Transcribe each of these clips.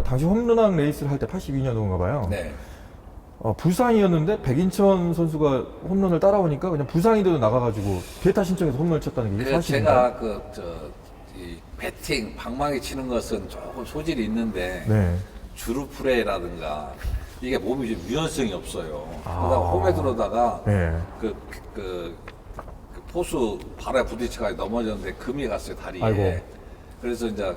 당시 홈런왕 레이스를 할 때 82년도인가 봐요. 네. 부상이었는데 백인천 선수가 홈런을 따라오니까 그냥 부상인데도 나가가지고 데이터 신청해서 홈런을 쳤다는 게 사실인가요? 제가 이 배팅, 방망이 치는 것은 조금 소질이 있는데 네. 주루프레이라든가 이게 몸이 좀 유연성이 없어요. 그러다가 홈에 들어다가 네. 그 포수 발에 부딪혀가지고 넘어졌는데 금이 갔어요, 다리에. 아이고. 그래서 이제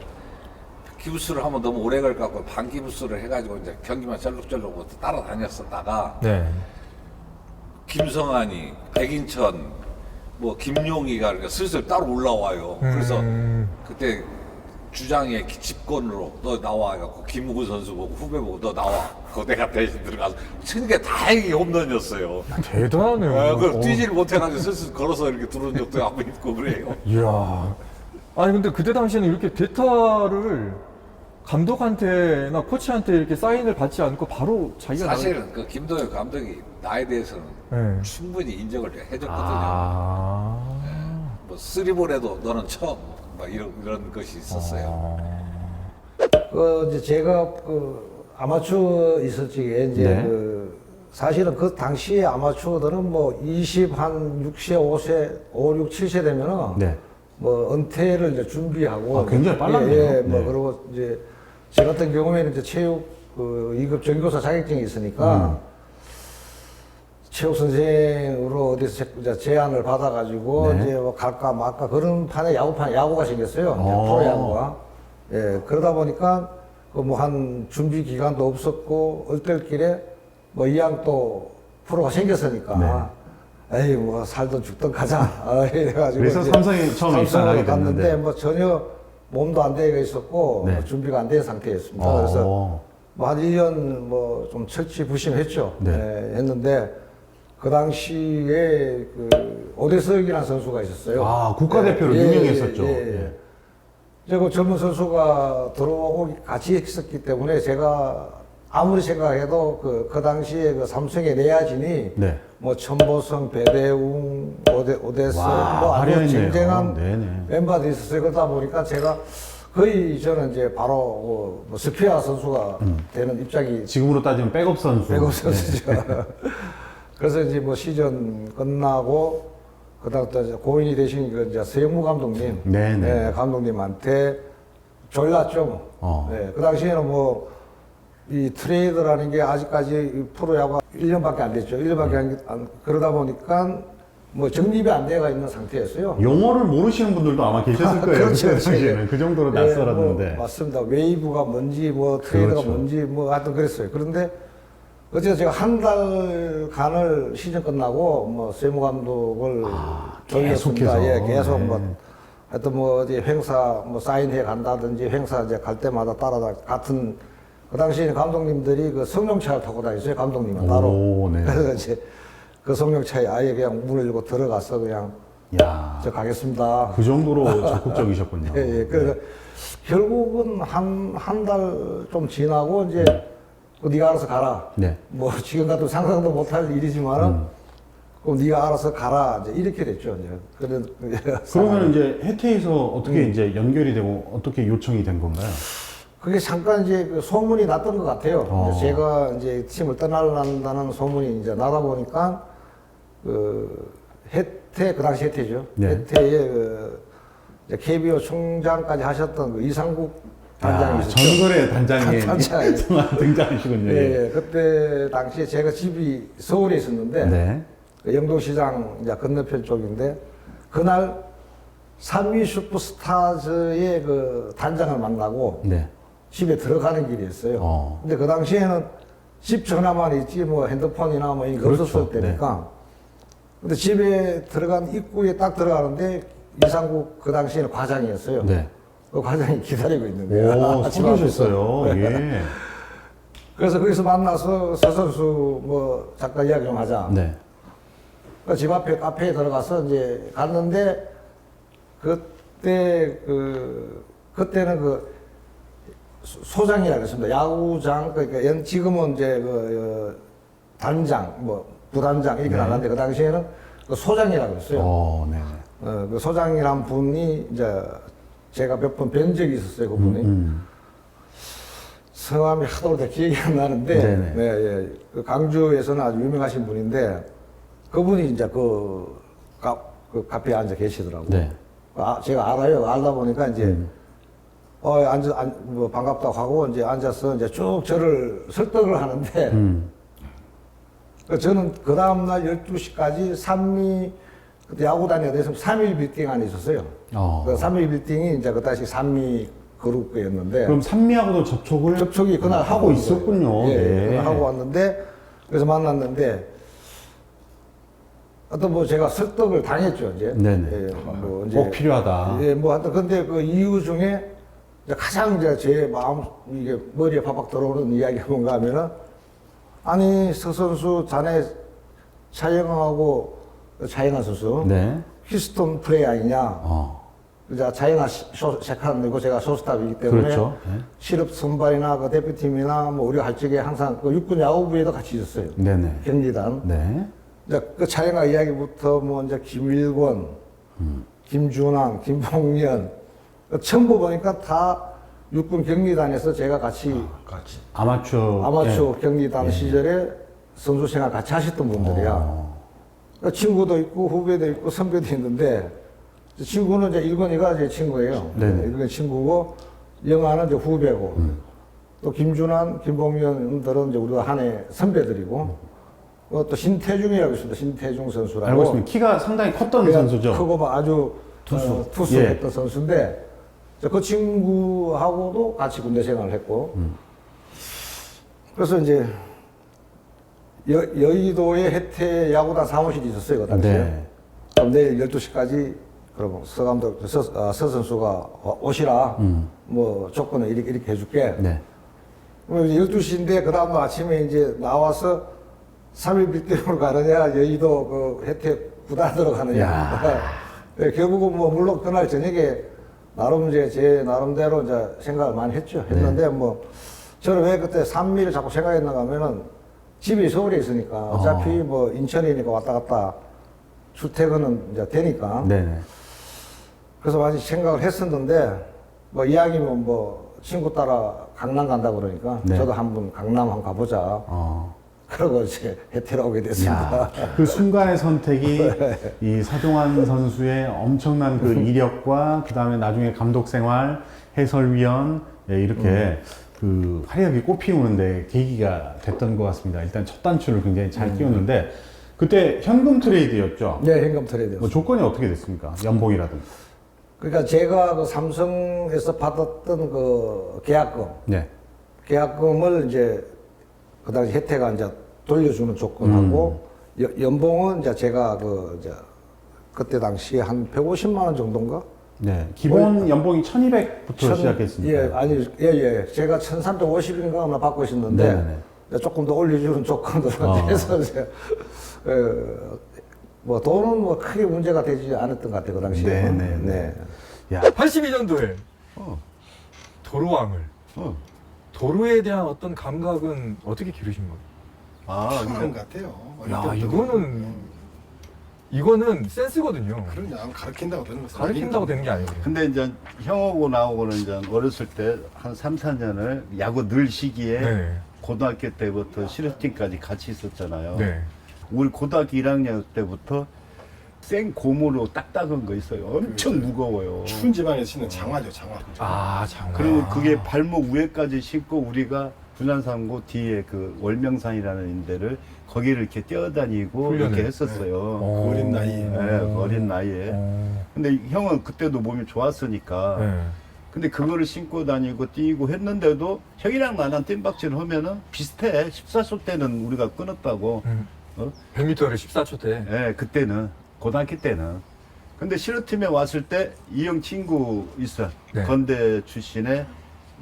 기부스를 하면 너무 오래 걸 것 같고 반기부스를 해가지고 이제 경기만 쩔룩쩔룩 따라다녔었다가 네. 김성환이, 백인천, 뭐 김용희가 그러니까 슬슬 따로 올라와요. 그래서 그때 주장의 집권으로 너 나와 갖고 김우근 선수 보고 후배 보고 너 나와. 그거 내가 대신 들어가서 치는 게 다행히 홈런이었어요. 대단하네요. 그걸 뛰지를 못해가지고 슬슬 걸어서 이렇게 들어온 적도 한번 있고 그래요. 이야. 아니 근데 그때 당시에는 이렇게 데이터를 감독한테나 코치한테 이렇게 사인을 받지 않고 바로 자기가 사실은 그 김도영 감독이 나에 대해서는 네. 충분히 인정을 해줬거든요. 뭐 쓰리볼에도 너는 쳐, 막 이런 것이 있었어요. 이제 제가 아마추어 있을 적에 이제 네. 사실은 그 당시에 아마추어들은 뭐 6, 5세, 5, 6, 7세 되면은 네. 뭐 은퇴를 이제 준비하고 굉장히 빨랐네요. 예, 뭐 네. 그리고 이제 제 같은 경우에는 이제 체육 2급 전교사 자격증이 있으니까 체육 선생으로 어디서 제안을 받아가지고 네. 이제 뭐 갈까 말까 그런 판에 야구가 생겼어요. 프로야구가. 예, 그러다 보니까 그 뭐 한 준비 기간도 없었고 얼떨결에 뭐 이왕 또 프로가 생겼으니까 에이 뭐 살든 죽든 가자 이래가지고 그래서 삼성에 처음에 입사하게 갔는데 됐는데 뭐 전혀 몸도 안 되어 있었고 네. 뭐 준비가 안 된 상태였습니다. 그래서 뭐 한 1년 뭐 좀 철치부심했죠. 네. 예, 했는데 그 당시에 그 오대석이라는 선수가 있었어요. 아, 국가대표로 유명했었죠. 예. 제가 젊은 선수가 들어오고 같이 있었기 때문에 제가 아무리 생각해도 그 당시에 그 삼성의 내야진이 네. 뭐 천보성, 배대웅, 오대석 와, 뭐 아주 화려했네요. 쟁쟁한 네네. 멤버들이 있었어요. 그러다 보니까 제가 거의 저는 이제 바로 뭐 스피어 선수가 되는 입장이 지금으로 따지면 백업 선수. 배구 선수죠. 그래서 이제 뭐 시즌 끝나고 그다음 또 이제 고인이 되신 그 이제 서영무 감독님, 네네. 감독님한테 졸랐죠. 네, 그 당시에는 뭐 이 트레이드라는 게 아직까지 프로야구가 1년밖에 안 됐죠. 1년밖에 안 그러다 보니까 뭐 정립이 안 돼가 있는 상태였어요. 용어를 모르시는 분들도 아마 계셨을 거예요. 그렇죠. 그때 당시에는 그 정도로 네, 낯설었는데. 뭐 맞습니다. 웨이브가 뭔지 뭐 트레이드가 그렇죠. 뭔지 뭐 하여튼 그랬어요. 그런데 어쨌든 제가 한 달간을 시즌 끝나고 뭐 세무 감독을 돌렸습니다. 계속해서. 예, 계속 네. 뭐 하여튼 뭐 어디 행사 뭐 사인회 간다든지 행사 이제 갈 때마다 따라다 같은 그 당시에는 감독님들이 그 성룡차를 타고 다녔어요. 감독님은 따로. 오, 네. 그래서 이제 그 성룡차에 아예 그냥 문을 열고 들어가서 그냥 야, 저 가겠습니다. 그 정도로 적극적이셨군요. 예, 예. 그래서 결국은 한 달 좀 지나고 이제 네가 알아서 가라. 네. 뭐 지금 같은 상상도 못할 일이지만은 그럼 네가 알아서 가라. 이제 이렇게 됐죠. 이제 그러면 이제 해태에서 어떻게 이제 연결이 되고 어떻게 요청이 된 건가요? 그게 잠깐 이제 그 소문이 났던 것 같아요. 이제 제가 이제 팀을 떠나려한다는 소문이 이제 나다 보니까 그 해태 그 당시 해태죠. 네. 해태의 그 이제 KBO 총장까지 하셨던 그 이상국 단장이 있었죠. 전설의 단장이 단장이. 등장하시군요. 예, 예. 그때 당시에 제가 집이 서울에 있었는데 네. 그 영동시장 이제 건너편 쪽인데 그날 삼위 슈퍼스타즈의 그 단장을 만나고 네. 집에 들어가는 길이었어요. 근데 그 당시에는 집 전화만 있지 뭐 핸드폰이나 뭐 이런 게 그렇죠. 없었을 때니까. 근데 집에 들어간 입구에 딱 들어가는데 이상국 그 당시에는 과장이었어요. 네. 그 과장이 기다리고 있는 거예요. 오, 집 앞에서. 서두셨어요. 예. 그래서 거기서 만나서 서 선수 뭐 잠깐 이야기 좀 하자. 네. 그 집 앞에 카페에 들어가서 이제 갔는데 그때는 그 소장이라고 했습니다. 야구장 그러니까 지금은 이제 단장 뭐 부단장 이렇게 나갔는데 그 당시에는 그 소장이라고 했어요. 네. 그 소장이란 분이 이제 제가 몇 번 뵌 적이 있었어요. 그분이. 성함이 하도 오래돼 기억이 안 나는데, 네네. 네, 예. 그 강주에서는 아주 유명하신 분인데, 그분이 이제 그 카페에 앉아 계시더라고요. 네. 제가 알아요. 알다 보니까 이제, 뭐 반갑다고 하고 이제 앉아서 이제 쭉 저를 설득을 하는데, 저는 그 다음날 12시까지 그때 야구 다녀야 돼서 3일 빌딩 안에 있었어요. 그 3일 빌딩이 이제 그 다시 산미 그룹이었는데. 그럼 산미하고도 접촉이 그날 하고 왔어요. 있었군요. 예, 네. 그날 하고 왔는데, 그래서 만났는데, 어떤 뭐 제가 설득을 당했죠, 이제. 네네. 예, 뭐 이제. 꼭 필요하다. 예, 뭐 하여튼 근데 그 이유 중에 이제 가장 이제 제 마음, 이게 머리에 팍팍 들어오는 이야기가 뭔가 하면은, 아니, 서 선수, 자네 차영하고 차영하 선수, 네. 히스톤 플레이 아니냐. 이제 차영하 셰카는이고 제가 쇼스탑이기 때문에 그렇죠. 네. 실업 선발이나 그 대표팀이나 뭐 우리가 할 적에 항상 그 육군 야구부에도 같이 있었어요. 네네. 경리단. 네. 이제 그 차영하 이야기부터 뭐 이제 김일권, 김준환, 김봉년 전부 보니까 다 육군 경리단에서 제가 같이 아마추어 경리단 시절에 선수 생활 같이 하셨던 분들이야. 그러니까 친구도 있고 후배도 있고 선배도 있는데 친구는 이제 일권이가 제 친구예요. 네네. 일권 친구고 영아는 이제 후배고 또 김준환, 김봉현들은 이제 우리가 한 해 선배들이고 또 신태중이라고 있습니다. 신태중 선수라고. 알고 있습니다. 키가 상당히 컸던 선수죠. 크고 막 아주 투수했던 예. 선수인데 그 친구하고도 같이 군대 생활을 했고 그래서 이제 여의도에 혜태 야구단 사무실이 있었어요. 그 당시에. 네. 그럼 내일 12시까지 그러면 서 감독, 서 선수가 오시라. 뭐 조건을 이렇게 해줄게. 네. 그럼 이제 12시인데 그 다음날 아침에 이제 나와서 3일 빌딩으로 가느냐 여의도 그 혜태 구단으로 가느냐. 네, 결국은 뭐 물론 그날 저녁에 나름 이제 제 나름대로 이제 생각을 많이 했는데 뭐 저는 왜 그때 산미를 자꾸 생각했는가 하면은 집이 서울에 있으니까 어차피 뭐 인천이니까 왔다 갔다 출퇴근은 이제 되니까. 네네. 그래서 많이 생각을 했었는데 뭐 이왕이면 뭐 친구 따라 강남 간다 그러니까 네. 저도 한번 강남 한번 가보자. 그러고 이제 혜태로 오게 됐습니다. 그 순간의 선택이 이 사동환 선수의 엄청난 그 이력과 그 다음에 나중에 감독 생활, 해설위원 이렇게 그 화려하게 꽃피우는데 계기가 됐던 것 같습니다. 일단 첫 단추를 굉장히 잘 끼웠는데 그때 현금 트레이드였죠. 네, 현금 트레이드. 뭐 조건이 어떻게 됐습니까? 연봉이라든지. 그러니까 제가 그 삼성에서 받았던 그 계약금, 네. 계약금을 이제 그 당시 혜태가 이제 돌려주는 조건하고 연봉은 이제 제가 그때 당시에 한 150만 원 정도인가? 네. 기본 연봉이 1,200부터 시작했습니다. 예, 아니, 예. 제가 1,350인가 하나 받고 있었는데 네네네. 조금 더 올려주는 조건으로 해서 이제 뭐 돈은 뭐 크게 문제가 되지 않았던 것 같아요, 그 당시에. 네네네. 네. 야, 82년도에 도로왕을 도로에 대한 어떤 감각은 어떻게 기르신 거예요? 그런 것 같아요. 어릴 야, 때부터. 이거는 센스거든요. 그냥 가르친다고 되는 거죠. 가르친다고 되는 게 아니에요. 근데 이제 형하고 나하고는 이제 어렸을 때 한 3, 4년을 야구 늘 시기에 네. 고등학교 때부터 실업팀까지 같이 있었잖아요. 네. 우리 고등학교 1학년 때부터 생 고무로 딱딱한 거 있어요. 엄청 무거워요. 추운 집안에서 신는 장화죠, 장화. 아, 장화. 그리고 그게 발목 위에까지 신고 우리가 군안산고 뒤에 그 월명산이라는 데를 거기를 이렇게 뛰어다니고 훈련을. 이렇게 했었어요. 그 어린 나이에. 네, 어린 나이에. 근데 형은 그때도 몸이 좋았으니까. 네. 근데 그거를 신고 다니고 뛰고 했는데도 형이랑 나랑 뜀박질 하면은 비슷해. 14초 때는 우리가 끊었다고. 100m를 14초 때. 예, 그때는. 고등학교 때는. 근데 실업팀에 왔을 때 이 형 친구 있어. 네. 건대 출신의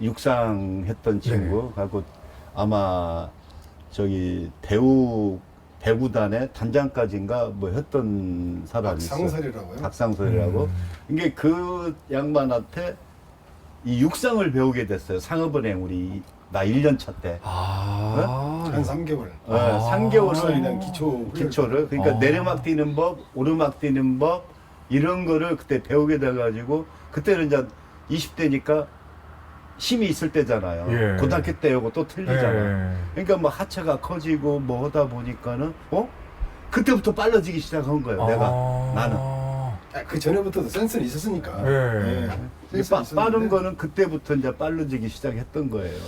육상 했던 친구. 하고 아마 저기 대구단의 단장까지인가 뭐 했던 사람이 있어. 박상설이라고요? 박상설이라고. 이게 그 양반한테 이 육상을 배우게 됐어요. 상업은행 우리 나 1년 차 때. 한 3개월. 3개월을 육상에 대한 기초를 그러니까 내리막 뛰는 법, 오르막 뛰는 법 이런 거를 그때 배우게 돼 가지고 그때는 이제 20대니까 힘이 있을 때잖아요. 예. 고등학교 때하고 또 틀리잖아요. 예. 그러니까 뭐 하체가 커지고 뭐 하다 보니까는 그때부터 빨라지기 시작한 거예요. 내가 나는 그 전에부터도 센스는 있었으니까. 예. 센스는 빠른 있었는데. 거는 그때부터 이제 빨라지기 시작했던 거예요.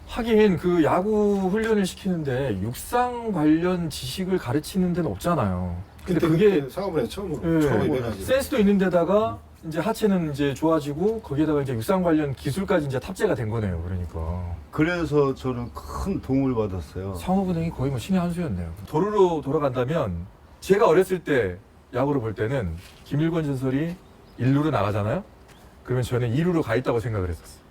하긴 그 야구 훈련을 시키는데 육상 관련 지식을 가르치는 데는 없잖아요. 근데 그게 상업원에서 처음으로 처음에 예, 내가지고. 센스도 있는 데다가 이제 하체는 이제 좋아지고 거기에다가 이제 육상 관련 기술까지 이제 탑재가 된 거네요. 그러니까 그래서 저는 큰 도움을 받았어요. 상업은행이 거의 뭐 신의 한 수였네요. 도루로 돌아간다면 제가 어렸을 때 야구를 볼 때는 김일권 전설이 1루로 나가잖아요. 그러면 저는 2루로 가 있다고 생각을 했었어요.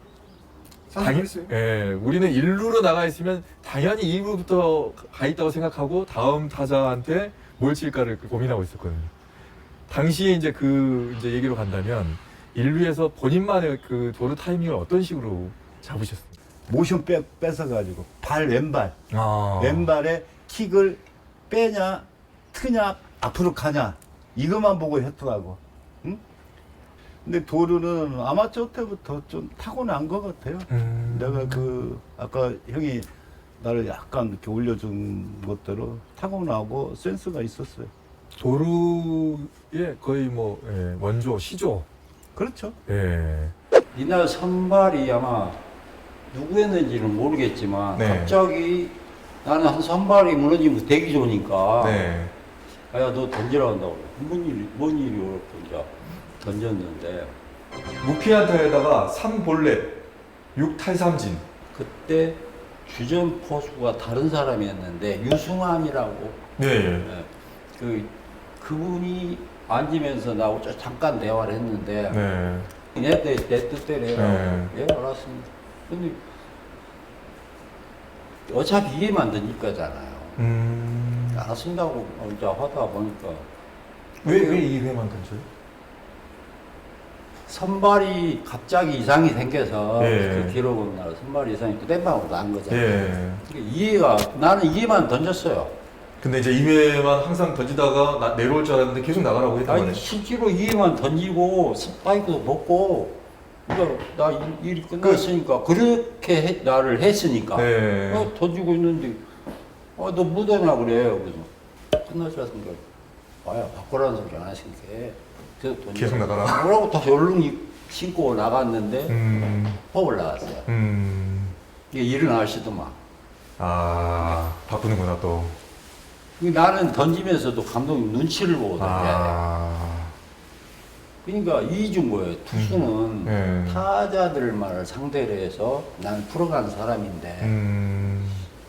상상했어요. 예, 우리는 1루로 나가 있으면 당연히 2루부터 가 있다고 생각하고 다음 타자한테 뭘 칠까를 고민하고 있었거든요. 당시에 이제 이제 얘기로 간다면 1루에서 본인만의 그 도루 타이밍을 어떤 식으로 잡으셨어요? 모션 뺏어가지고 왼발 아. 왼발에 킥을 빼냐 트냐 앞으로 가냐 이것만 보고 했더라고. 응? 근데 도루는 아마추어 때부터 좀 타고난 것 같아요. 내가 아까 형이 나를 약간 이렇게 올려준 것대로 타고나고 센스가 있었어요. 도루의 거의 뭐 원조 시조. 그렇죠. 예. 이날 선발이 아마 누구였는지는 모르겠지만 네. 갑자기 나는 한 선발이 무너지면 되기 좋으니까 네. 야 너 던지라 한다고 그래. 뭔 일이 어렵고 이제 던졌는데 무피안타에다가 3볼넷 6탈삼진. 그때 주전 포수가 다른 사람이었는데 유승환이라고 네. 예, 그분이 앉으면서 나하고 잠깐 대화를 했는데 네. 내 뜻대로요. 네. 예, 알았습니다. 근데 어차피 이해만 던질 거잖아요. 알았습니다고 이제 하다 보니까 왜 2회만 던져요? 선발이 갑자기 이상이 생겨서 예. 그 기록은 나 선발 이상이 그대방으로 난 거잖아요. 예. 그러니까 나는 이해만 던졌어요. 근데 이제 2회만 항상 던지다가 내려올 줄 알았는데 계속 나가라고 했단 아니 말이에요. 실제로 이해만 던지고 스파이크도 먹고 그러니까 나 일이 끝났으니까 그렇게 나를 했으니까 네. 던지고 있는데 너 묻어나 그래. 그래서 끝나지 않습니까? 와야 바꾸라는 소리 안 하시니까 그래서 계속 나가라. 뭐라고 다시 얼른 신고 나갔는데 법을 나갔어요. 이게 일어나시더만. 아, 바쁘는구나 또. 나는 던지면서도 감독님 눈치를 보거든요. 아. 그러니까 이중 거예요. 투수는 네. 타자들만을 상대로 해서 난 풀어가는 사람인데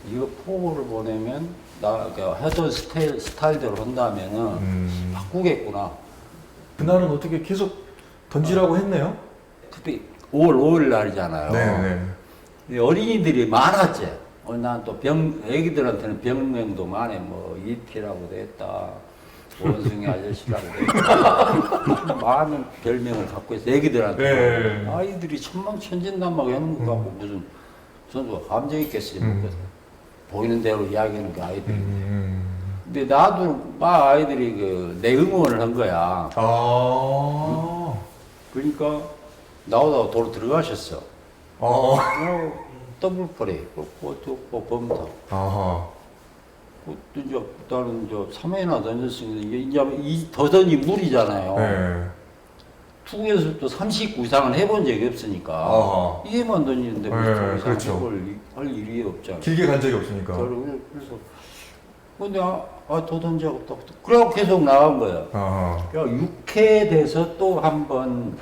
이거 포구를 보내면 나 하던 스타일대로 한다면은 바꾸겠구나. 그날은 어떻게 계속 던지라고 했네요? 그때 5월 날이잖아요. 네. 근데 어린이들이 많았지. 난 또 애기들한테는 병명도 많아. 뭐 이피라고 됐다. 원숭이 아저씨라고 됐다. 많은 별명을 갖고 있어. 애기들한테. 네. 아이들이 천만천진난막 하는 것 같고 무슨 선수가 감정 있겠어요. 보이는 대로 이야기하는 게 아이들이. 근데 나도 막 아이들이 내 응원을 한 거야. 아. 그러니까 나오다가 도로 들어가셨어. 더블 플레이, 범타. 아하. 이제 나는 3회나 던졌으니까 이제 더 던지 무리잖아요. 네. 투구에서 또 39 이상은 해본 적이 없으니까 아하. 이게만 던지는데 네, 무슨 이상 그렇죠. 할 일이 없잖아. 길게 간 적이 없으니까. 그래서 근데 더 던져야겠다. 그래갖고 계속 나간 거야. 아하. 6회 돼서 또 한 번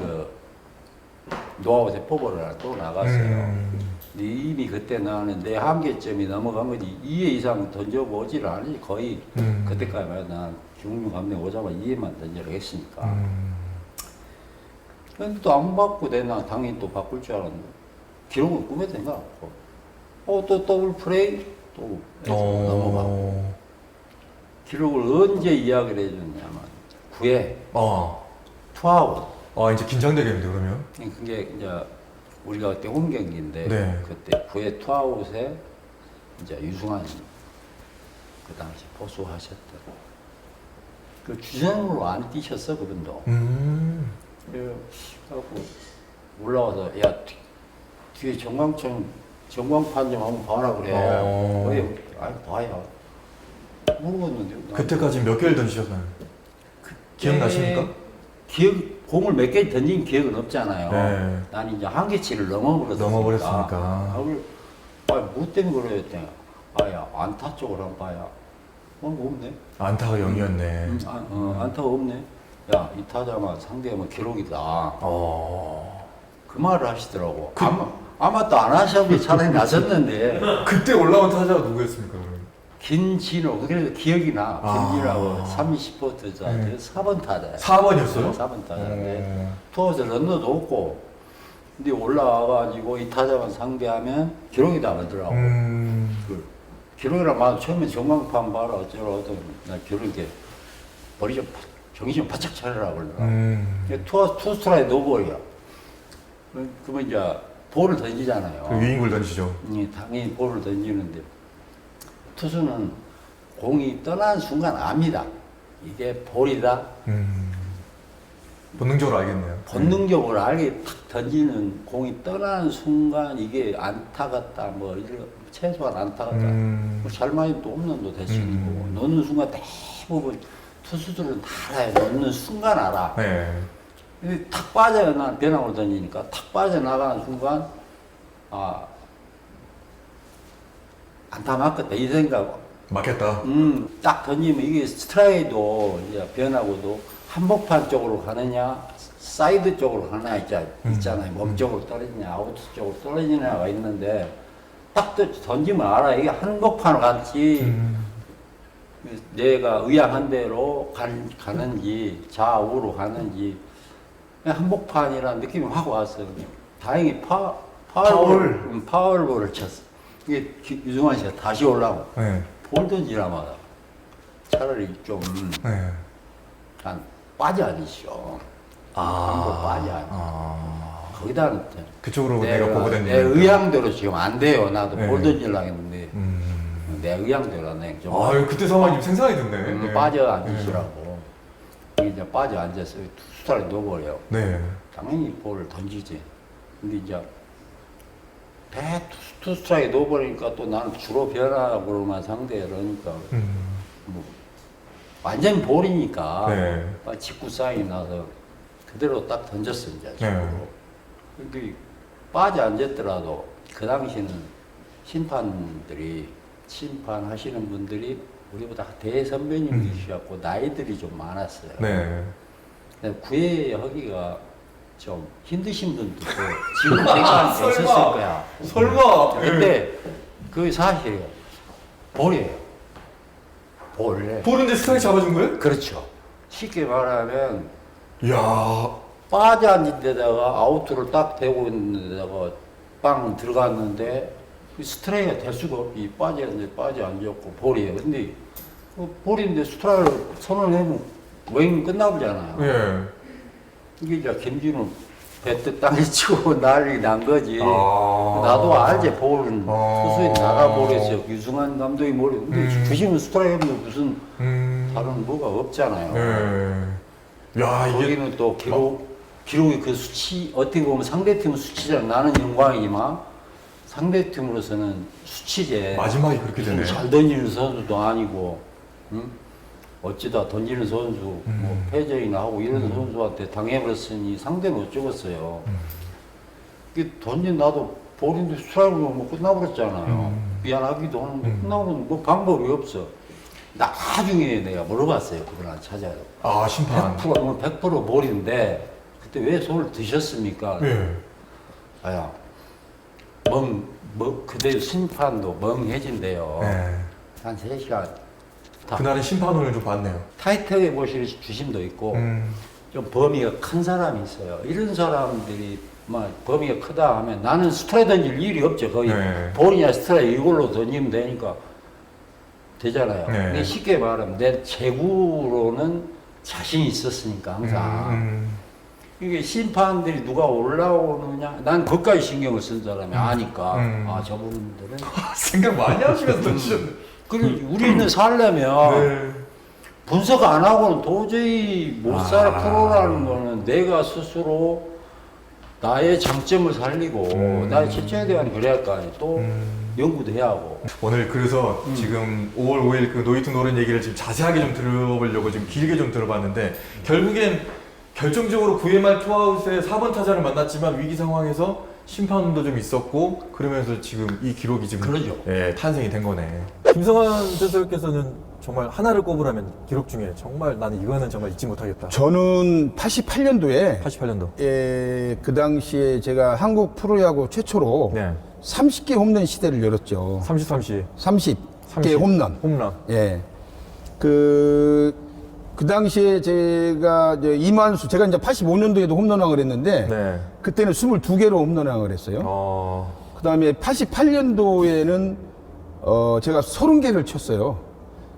노아웃 대포볼을 또 나갔어요. 근데 이미 그때 나는 내 한계점이 넘어간 거지 2회 이상 던져보지를 않으니 거의 그때까지만 난 김웅룡 감독 오자마자 2회만 던지라고 했으니까. 근데 또 안 바꾸고 내가 당연히 또 바꿀 줄 알았는데 기록은 꿈에 된 거 같고 또 더블 플레이 또 넘어가고 기록을 언제 이야기를 해줬냐면 9회 투아웃. 이제 긴장되겠는데 그러면? 그게 이제 우리가 그때 홈 경기인데 네. 그때 9회 투아웃에 이제 유승환 그 당시 포수하셨던 그 주전으로 안 뛰셨어 그분도. 그래갖고 올라와서 야 뒤에 전광판 좀 한번 봐라 그래. 왜? 아니 봐요. 모르겠는데. 그때까지 몇 개를 던지셨나요? 기억나십니까? 공을 몇 개 던진 기억은 없잖아요. 네. 난 이제 한계치를 넘어버렸으니까. 뭐 때문에 그래요? 했더니, 아야, 안타 쪽으로 한번 봐야. 없네. 안타가 0이었네. 안타가 없네. 야, 이 타자만 상대하면 기록이다. 그 말을 하시더라고. 아마 또 안 하셔도 차라리 나섰는데. 그때 올라온 타자가 누구였습니까? 그러면? 김진호, 그래서 기억이 나. 김진호하고 30번 타자, 4번 타자. 4번이었어요? 4번 타자인데, 투아웃에 런너도 없고, 근데 올라와가지고 이 타자만 상대하면 기록이 나가더라고. 그 기록이라 말 처음에 전광판 봐라 어쩌라고 하더니, 나 기록에 머리 좀, 정신 좀 바짝 차리라고 그러더라고. 투 스트라이크 노볼이야. 그러면 이제 볼을 던지잖아요. 그 유인구를 던지죠. 당연히 볼을 던지는데, 투수는 공이 떠난 순간 압니다. 이게 볼이다. 본능적으로 알겠네요. 본능적으로 알게 탁 던지는 공이 떠나는 순간 이게 안타 같다. 뭐 이런 최소한 안타 같다. 뭐 잘만이 또 홈런도 대신이고 넣는 순간 대부분 투수들은 다 알아요. 넣는 순간 알아. 네. 근데 탁 빠져나 변화로 던지니까 탁 빠져나가는 순간 안타 맞겠다 이 생각. 맞겠다. 딱 던지면 이게 스트라이도 이제 변하고도 한복판 쪽으로 가느냐 사이드 쪽으로 가느냐 있잖아요. 몸 쪽으로 떨어지냐 아웃 쪽으로 떨어지냐가 있는데 딱 던지면 알아. 이게 한복판으로 갔지 내가 의향한 대로 가는지 좌우로 가는지 한복판이라는 느낌이 확 왔어요. 다행히 파울볼을 쳤어. 이게 유승환 씨가 다시 올라오고 네. 볼 던지라마다 차라리 좀 한 빠지 않으시오. 한번 빠지 않으시오. 거기다는 그쪽으로 내가 보고 다니는 내 의향대로 지금 안 돼요. 나도 네. 볼 던지려고 했는데 내 의향대로 안 해. 좀 아유 그때 상황이 좀 생생하게 듣네. 빠져 앉으시라고. 이제 빠져 앉아서 투스타를 넣어버려요. 네. 당연히 볼을 던지지. 근데 이제 투 스트라이크 넣어버리니까 또 나는 주로 변화구로만 상대해 그러니까 뭐 완전 볼이니까 네. 직구 사인이 나서 그대로 딱 던졌어 이제 네. 직구로. 근데 빠져 앉았더라도 그 당시는 심판하시는 분들이 우리보다 대선배님이시갖고 나이들이 좀 많았어요. 네. 구애하기가 좀 힘드신 분도 있고 지금 생각하면 있었을 거야. 설마. 근데 그 사실이에요. 볼이에요. 볼. 볼인데 스트라이크 잡아준 거예요? 그렇죠. 쉽게 말하면 이야. 빠져 앉은 데다가 아웃을 딱 대고 있는 데다가 빵 들어갔는데 스트라이크가 될 수가 없지. 빠져 앉았고 볼이에요. 근데 볼인데 스트라이크를 선언하면 웨잉 끝나버잖아요. 예. 이게 이제 김진우 배트 땅에 치고 난리 난 거지. 나도 알지, 볼은. 투수에 나가버렸어. 유승환 감독이 머리. 근데 주심은 스트라이크인데 무슨 다른 뭐가 없잖아요. 예. 야, 이게. 거기는 또 기록이 그 수치, 어떻게 보면 상대팀 수치잖아. 나는 영광이지만 상대팀으로서는 수치제. 마지막에 그렇게 되네. 잘 던지는 선수도 아니고, 응? 어찌다 던지는 선수, 뭐 패전이나 하고 이런 선수한테 당해버렸으니 상대는 어쩌겠어요. 이게 던진 나도 볼인데 스트라이크로 뭐 끝나버렸잖아요. 미안하기도 하는데 끝나버리면 뭐 방법이 없어. 나중에 내가 물어봤어요. 그분한테 찾아요. 아, 심판. 100% 볼인데 그때 왜 손을 드셨습니까? 예. 아야, 그때 심판도 멍해진대요. 네. 한 3시간. 그날은 심판원을 좀 봤네요. 타이트하게 보실 주심도 있고 좀 범위가 큰 사람이 있어요. 이런 사람들이 막 범위가 크다 하면 나는 스트라이크 던질 일이 없죠. 거의 네. 볼이냐 스트라이크 이걸로 던지면 되니까 되잖아요. 네. 근데 쉽게 말하면 내 제구로는 자신이 있었으니까 항상 이게 심판들이 누가 올라오느냐 난 그것까지 신경을 쓴 사람이 아니까 저분들은 생각 많이 하시면서 던지셨네. 그리고 우리는 살려면 네. 분석 안 하고는 도저히 못 살아. 프로라는 거는 내가 스스로 나의 장점을 살리고 나의 최초에 대한 그래야까지 또 연구도 해야 하고. 오늘 그래서 지금 5월 5일 그 노이트 노른 얘기를 지금 자세하게 좀 들어보려고 지금 길게 좀 들어봤는데 결국엔 결정적으로 VMR 투아웃의 4번 타자를 만났지만 위기 상황에서 심판도 좀 있었고 그러면서 지금 이 기록이 지금 그러죠. 예, 탄생이 된 거네. 김성환 전설께서는 정말 하나를 꼽으라면 기록 중에 정말 나는 이거는 정말 잊지 못하겠다. 저는 88년도에 88년도. 그 당시에 제가 한국 프로야구 최초로 네. 30개 홈런 시대를 열었죠. 30. 30개 홈런. 홈런. 예. 그 당시에 제가 이제 이만수, 제가 이제 85년도에도 홈런왕을 했는데, 네. 그때는 22개로 홈런왕을 했어요. 그 다음에 88년도에는, 제가 30개를 쳤어요.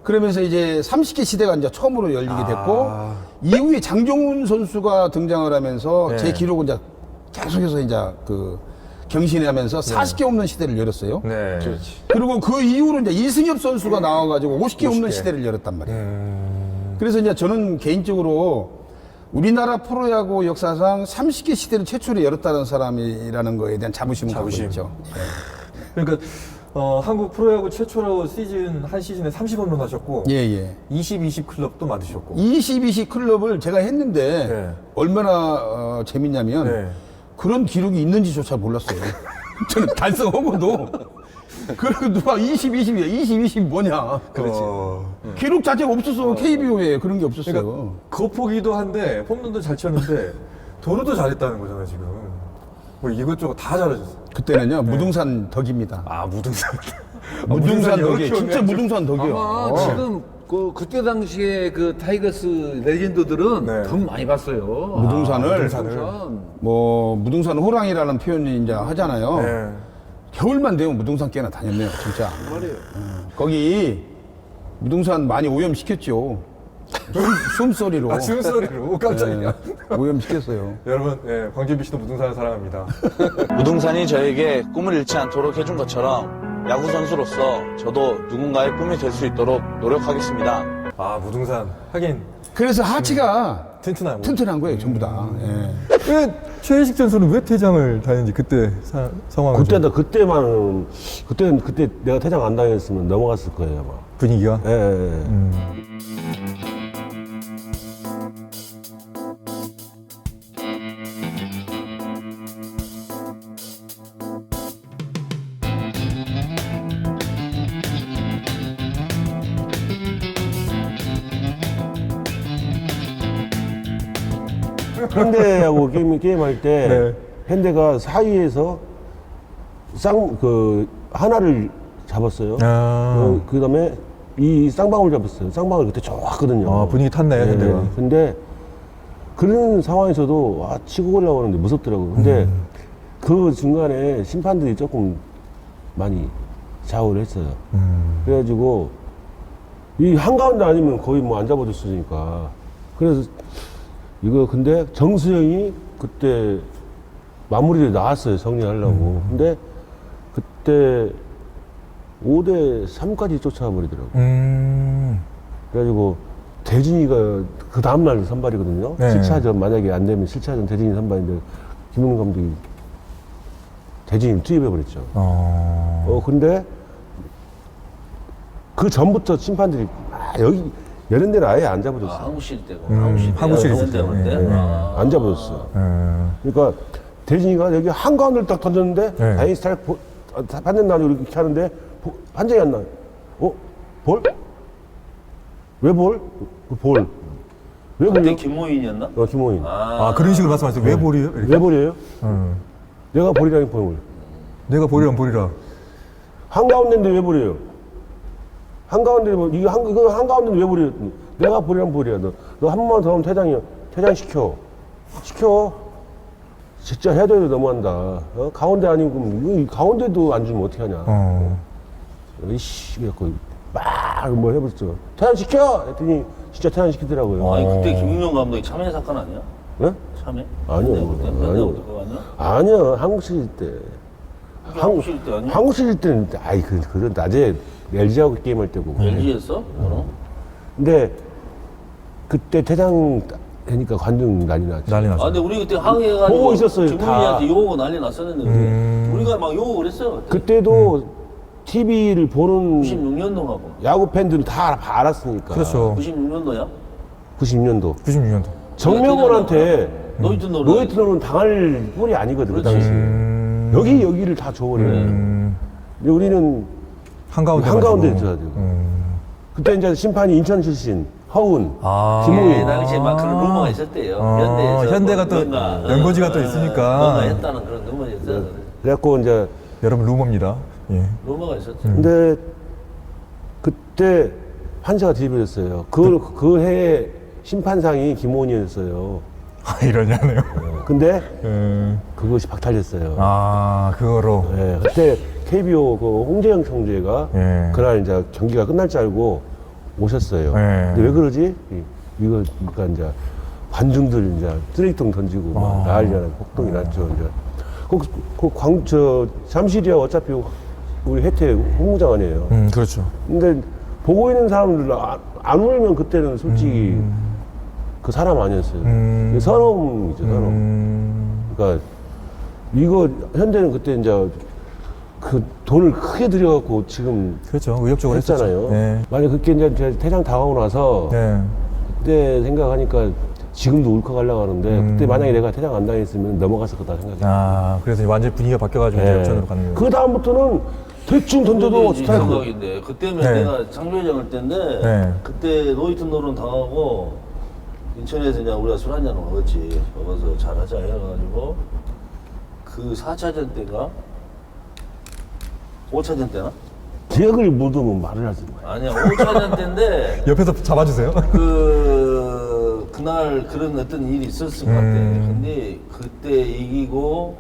그러면서 이제 30개 시대가 이제 처음으로 열리게 됐고, 이후에 장종훈 선수가 등장을 하면서 네. 제 기록은 이제 계속해서 이제 경신하면서 40개 홈런 시대를 열었어요. 네. 그리고 그 이후로 이제 이승엽 선수가 나와가지고 50개 홈런 50개. 시대를 열었단 말이에요. 그래서 이제 저는 개인적으로 우리나라 프로야구 역사상 30개 시대를 최초로 열었다는 사람이라는 거에 대한 자부심을 갖고 자부심. 있죠. 그러니까 한국 프로야구 최초로 한 시즌에 30홈런 하셨고 예. 20 클럽도 만드셨고 20 클럽을 제가 했는데 네. 얼마나 재밌냐면 네. 그런 기록이 있는지조차 몰랐어요. 저는 달성하고도 그리고 누가 20 뭐냐. 그렇지. 기록 자체가 없었어. KBO에 그런 게 없었어요. 그러니까 거포기도 한데 홈런도 잘 쳤는데 도루도 잘했다는 거잖아요 지금. 뭐 이것저것 다 잘하셨어. 그때는요 무등산 덕입니다. 무등산. 무등산 여러 덕이 키웠네, 진짜 아주. 무등산 덕이에요. 아마 지금 그때 당시에 그 타이거스 레전드들은 네. 더 많이 봤어요. 무등산을 우선 뭐 무등산 호랑이라는 표현이 이제 하잖아요. 네. 겨울만 되면 무등산 꽤나 다녔네요, 진짜. 말이에요. 거기 무등산 많이 오염시켰죠. 숨소리로. 숨소리로 깜짝이야. 오염시켰어요. 여러분, 광진비 씨도 무등산을 사랑합니다. 무등산이 저에게 꿈을 잃지 않도록 해준 것처럼 야구 선수로서 저도 누군가의 꿈이 될 수 있도록 노력하겠습니다. 무등산 하긴 그래서 하체가 튼튼하고. 튼튼한 거예요, 전부 다. 예. 왜 최혜식 선수는 왜 퇴장을 다녔는지 그때 상황을 좀 그때 내가 퇴장 안 당했으면 넘어갔을 거예요, 아마. 분위기가. 예. 현대하고 게임할 때 네. 현대가 4위에서 하나를 잡았어요. 그 다음에 이 쌍방울 잡았어요. 쌍방울 그때 좋았거든요. 분위기 탔네, 현대가. 근데 그런 상황에서도 치고 올라오는데 무섭더라고요. 근데 그 중간에 심판들이 조금 많이 좌우를 했어요. 그래가지고 이 한가운데 아니면 거의 뭐 안 잡아줬으니까. 그래서 이거 근데 정수영이 그때 마무리를 나왔어요, 정리하려고. 근데 그때 5대3까지 쫓아버리더라고요. 그래가지고 대진이가 그 다음날 선발이거든요. 네. 7차전 만약에 안 되면 7차전 대진이 선발인데 김용민 감독이 대진이를 투입해버렸죠. 근데 그 전부터 심판들이 여기 이런 데는 아예 안 잡아줬어요. 한국실 때고 한국실 때고 때. 안 잡아줬어요. 그러니까 대진이가 여기 한가운데를 딱 던졌는데 네. 다행히 스타일 반전 나고 이렇게 하는데 판정이 안 나. 볼? 왜 볼? 볼. 왜 그때 볼요? 김호인이었나? 김호인. 그런 식으로 말씀하세요. 왜 볼이에요? 이렇게? 왜 볼이에요? 내가 볼이라니 볼. 내가 볼이란 볼이라. 한가운데인데 왜 볼이에요? 한가운데 이거 한가운데인데 왜 볼이에요? 내가 볼이란 볼이야. 너 한 번만 더 하면 퇴장이야. 퇴장시켜. 진짜 해야 돼도 너무한다. 가운데 아니고 이 가운데도 안 주면 어떻게 하냐. 이씨 그래갖고 막 뭐 해봤어. 퇴장시켜! 했더니 진짜 퇴장시키더라고요. 아니 그때 김웅영 감독이 참여 사건 아니야? 네? 참여? 아니요. 현대부터 그거 아니야? 아니야. 한국 시절 때. 한국실 때 아니야? 한국 시절 때는 그건 낮에 LG하고 게임할 때고. LG였어? 근데 그때 퇴장 되니까 관중 난리 났죠. 난리 났어. 아, 근데 우리 그때 항의해가지고 보고 있었어요, 주문이한테 다. 욕하고 난리 났었는데 우리가 막 욕을 했어요. 그때도 TV를 보는 96년도하고 야구 팬들은 다 알았으니까. 그렇죠. 96년도야? 96년도. 96년도. 정명원한테 노이트노를 노이트노는 당할 꼴이 아니거든, 그 그렇지. 당시. 여기를 다 줘버려요. 근데 우리는 가지고. 한가운데 있어야 되고. 그때 이제 심판이 인천 출신, 허운, 김호희. 그 당시에 막 그런 루머가 있었대요. 현대에서 현대가 또 뭔가, 연고지가 또 있으니까. 뭔가 했다는 그런 루머가 있었어요. 그래갖고 이제 여러분 루머입니다. 예. 루머가 있었죠. 근데 그때 판사가 뒤집어졌어요. 그 해에 심판상이 김호은이었어요. 아 이러냐네요. 근데 그것이 박탈됐어요. 그거로. 예, 그때 KBO 그 홍재영 총재가 예. 그날 이제 경기가 끝날 줄 알고 오셨어요. 예. 근데 왜 그러지? 이거 그러니까 이제 관중들 이제 쓰레기통 던지고 막 난리나 폭동이 났죠. 이제 잠실이야 어차피 우리 혜태 홍무장 아니에요. 그렇죠. 근데 보고 있는 사람들 안 울면 그때는 솔직히 그 사람 아니었어요. 선험이죠, 선험. 그러니까 이거 현대는 그때 이제 그 돈을 크게 들여갖고 지금 그렇죠. 의욕적으로 했잖아요. 했었죠. 네. 만약 그게 이제 제가 퇴장 당하고 나서 네. 그때 생각하니까 지금도 울컥하려고 하는데 그때 만약에 내가 퇴장 안 당했으면 넘어갔을 거다 생각해요. 그래서 완전 히 분위기가 바뀌어가지고 이제 역전으로 가는 거예요. 그 다음부터는 대충 던져도 스트라이크. 생각인데 그때면 네. 내가 창조회장할 때인데 네. 그때 노이트노론 당하고 인천에서 그냥 우리가 술 한잔 먹었지. 먹어서 잘하자 해가지고 그 4차전 때가 5차전 때나? 기억을 못하면 말을 하지 마. 아니야 5차전 때인데 옆에서 잡아주세요. 그날 그런 어떤 일이 있었을 것 같아. 근데 그때 이기고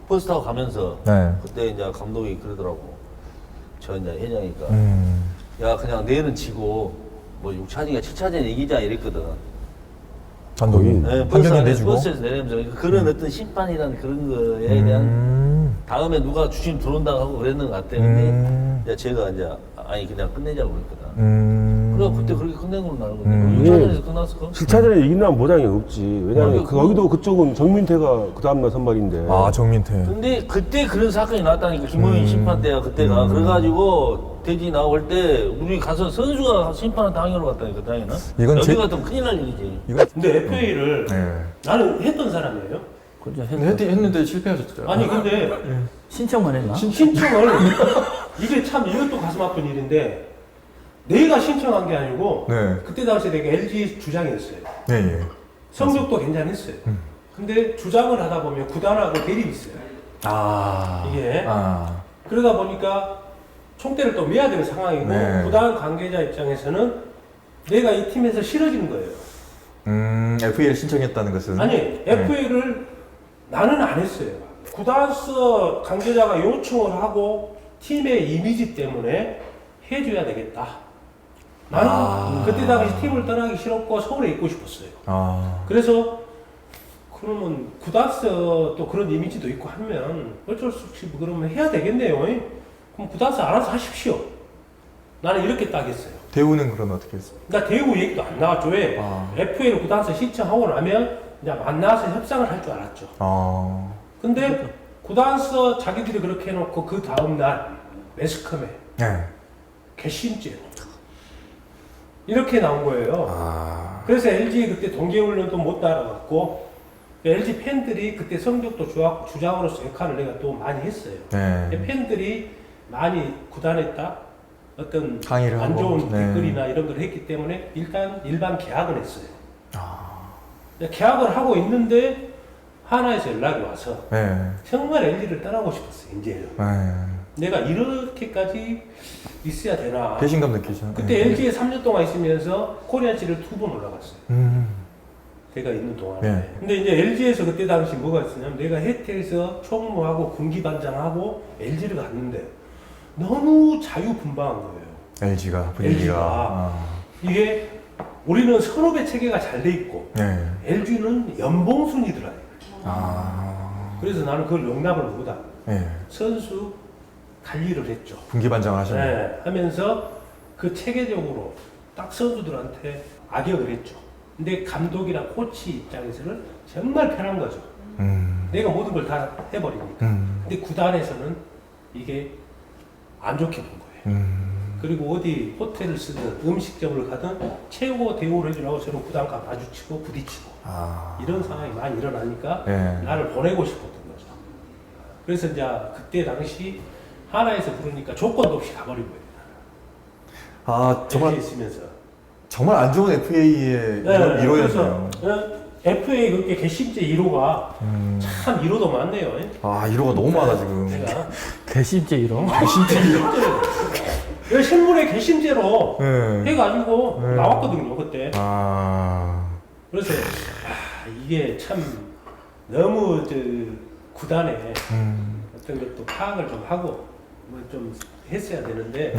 버스 타고 가면서 네. 그때 이제 감독이 그러더라고. 저 이제 회장이니까 야 그냥 내일은 지고 뭐 6차전이가 7차전 이기자 이랬거든. 감독이 네, 판결도 내주고. 버스에서 내리면서 그런 어떤 심판이라는 그런 거에 대한 다음에 누가 주심 들어온다고 하고 그랬는 것 같아. 근데 이제 제가 이제 아니 그냥 끝내자고 그랬거든. 그래 그때 그렇게 끝낸 걸로 나누거든. 6차전에서 끝났을까? 7차전에 이긴다는 보장이 없지. 왜냐면 여기도 그쪽은 정민태가 그 다음날 선발인데. 정민태. 근데 그때 그런 사건이 났다니까 김호인 심판 때가 그때가 그래가지고 대지 나올 때 우리 가서 선수가 심판한테 항의로 갔다니까 다행이나. 이건 여기 제- 같으면 큰일 날 일이지. 이거 근데 FA를 네. 나는 했던 사람이에요. 그죠 했는데 실패하셨죠. 아니 근데 신청만 했나? 신청을 이게 참 이것도 가슴 아픈 일인데 내가 신청한 게 아니고 네. 그때 당시에 내가 LG 주장이었어요. 네, 예. 성적도 괜찮았어요. 근데 주장을 하다 보면 구단하고 대립이 있어요. 이게 그러다 보니까 총대를 또 매야 되는 상황이고 네. 구단 관계자 입장에서는 내가 이 팀에서 싫어지는 거예요. FA를 신청했다는 것은 아니 FA를 나는 안 했어요. 구단서 관계자가 요청을 하고 팀의 이미지 때문에 해줘야 되겠다. 나는 그때 당시 팀을 떠나기 싫었고 서울에 있고 싶었어요. 그래서 그러면 구단서 또 그런 이미지도 있고 하면 어쩔 수 없이 그러면 해야 되겠네요. 그럼 구단서 알아서 하십시오. 나는 이렇게 딱 했어요. 대우는 그러면 어떻게 했습니까? 그러니까 대우 얘기도 안 나왔죠. 왜? FA를 구단서 신청하고 나면 이제 만나서 협상을 할 줄 알았죠. 근데 구단서 자기들이 그렇게 해놓고 그 다음날 매스컴에 네. 개심죄로 이렇게 나온 거예요. 그래서 LG 그때 동계훈련도 못 따라갔고 LG 팬들이 그때 성적도 주장으로서 역할을 내가 또 많이 했어요. 네. 팬들이 많이 구단했다 어떤 강의를 안 하고. 좋은 네. 댓글이나 이런 걸 했기 때문에 일반 계약을 했어요. 계약을 하고 있는데 하나에서 연락이 와서 네. 정말 LG를 떠나고 싶었어요. 이제는 내가 이렇게까지 있어야 되나. 배신감 느끼죠. 그때 LG에 3년 동안 있으면서 코리안시를 2번 올라갔어요. 내가 있는 동안에. 네. 근데 이제 LG에서 그때 당시 뭐가 있었냐면 내가 혜택에서 총무하고 군기반장하고 LG를 갔는데 너무 자유분방한 거예요. LG가 분위기가. 이게 우리는 선후배 체계가 잘 돼 있고 네. LG는 연봉순이더라. 그래서 나는 그걸 용납을 못하고 네. 선수 관리를 했죠. 분기반장을 하셨네요. 네, 하면서 그 체계적으로 딱 선수들한테 악역을 했죠. 근데 감독이나 코치 입장에서는 정말 편한 거죠. 내가 모든 걸 다 해버리니까. 근데 구단에서는 이게 안 좋게 본 거예요. 그리고 어디 호텔을 쓰든 음식점을 가든 최고 대우를 해주라고 저는 구단과 마주치고 부딪히고 이런 상황이 많이 일어나니까 나를 보내고 싶었던 거죠. 그래서 이제 그때 당시 하나에서 부르니까 조건도 없이 가버린 거예요. 아 정말 FA 있으면서. 정말 안 좋은 FA의 이로였네요. 그래서 FA 그렇게 개심제 1호가 참 1호도 많네요. 아 1호가 너무 많아 지금. 내가 개심제 이런. 왜 신문에 개심제로 네. 해가지고 나왔거든요 그때. 아 그래서 이게 참 너무 구단에 어떤 것도 파악을 좀 하고 뭐 좀 했어야 되는데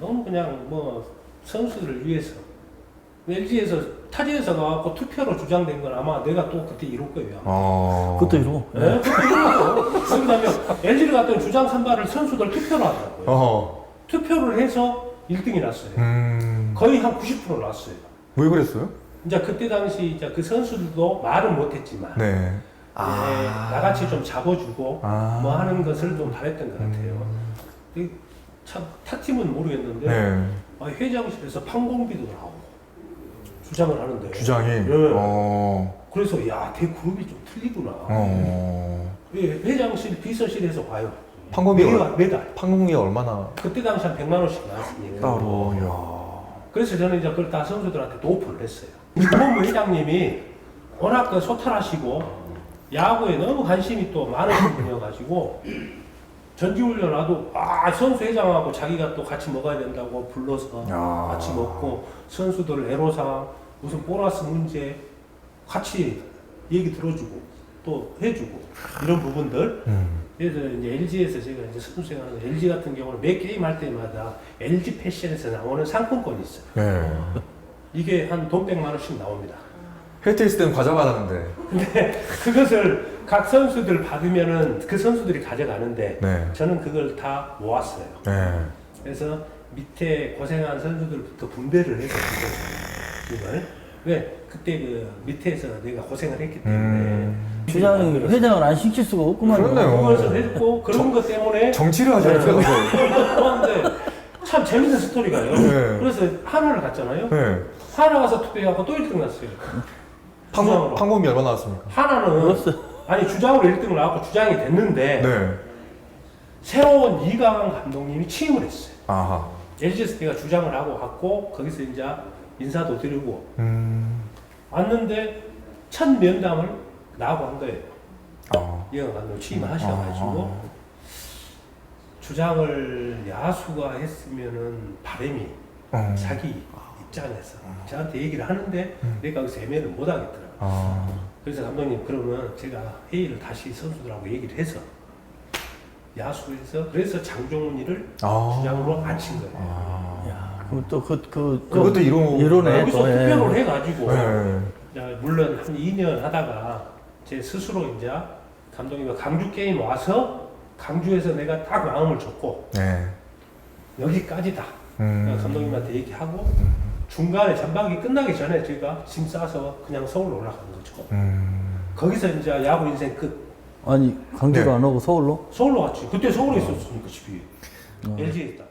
너무 그냥 뭐 선수들을 위해서 LG에서 타지에서 가갖고 투표로 주장된 건 아마 내가 또 그때 이럴 거예요. 그것도 이러고. 네, 그것도 이러고. 그다음에 LG를 갔던 주장 선발을 선수들 투표로 하더라고요. 투표를 해서 1등이 났어요. 거의 한 90% 났어요. 왜 그랬어요? 이제 그때 당시 이제 그 선수들도 말은 못했지만 나같이 좀 잡아주고 뭐 하는 것을 좀 잘했던 것 같아요. 참 타팀은 모르겠는데 회장실에서 판공비도 나오고 주장을 하는데 주장이. 그래서 야 대그룹이 좀 틀리구나. 회장실 비서실에서 봐요. 판공비가 매달. 판공비가 얼마나? 그때 당시 한 100만 원씩 나왔으니까. 따로. 그래서 저는 이제 그걸 다 선수들한테 또 오픈을 했어요. 이범무 회장님이 워낙 그 소탈하시고 야구에 너무 관심이 또 많으신 분이어가지고 전지훈련 와도 선수 회장하고 자기가 또 같이 먹어야 된다고 불러서 같이 먹고 선수들 애로사항 무슨 보너스 문제 같이 얘기 들어주고 또 해주고 이런 부분들. 그래서 이제 LG에서 제가 이제 선수 생활하는 LG 같은 경우는 매 게임 할 때마다 LG 패션에서 나오는 상품권이 있어요. 이게 한 돈 100만 원씩 나옵니다. 혜태 있을 때는 과자 받았는데. 근데 그것을 각 선수들 받으면은 그 선수들이 가져가는데 저는 그걸 다 모았어요. 그래서 밑에 고생한 선수들부터 분배를 해서 이걸 왜 그때 그 밑에서 내가 고생을 했기 때문에 주장이 회장을 안 시킬 수가 없구만. 그렇네요. 그것을 했고 그런 것 때문에 정치를 하잖아요. 그런데 참 재밌는 스토리가요. 그래서 하나를 갔잖아요. 하나 가서 투표해갖고 또 1등 났어요. 판공비 얼마 나왔습니까? 하나는 아니 주장으로 1등을 나왔고 주장이 됐는데 새로운 이강한 감독님이 취임을 했어요. LG에서 내가 주장을 하고 갔고 거기서 이제 인사도 드리고 왔는데 첫 면담을 나하고 한 거예요. 이강한 감독 취임하셔가지고 주장을 야수가 했으면은 바람이 자기 입장에서 저한테 얘기를 하는데 내가 거기서 애매를 못 하겠더라고요. 그래서 감독님 그러면 제가 회의를 다시 선수들하고 얘기를 해서 야수에서 그래서 장종훈이를 주장으로 앉힌 거예요. 그럼 또 그것도 이러네. 여기서 투표를 해가지고 물론 한 2년 하다가 제 스스로 이제 감독님이 강주 게임 와서 강주에서 내가 딱 마음을 줬고 여기까지다. 감독님한테 얘기하고 중간에 전반기 끝나기 전에 제가 짐 싸서 그냥 서울로 올라가는 거죠. 거기서 이제 야구 인생 끝. 아니 강주로 안 오고 서울로? 서울로 갔지. 그때 서울에 있었으니까 집이 LG에 있다.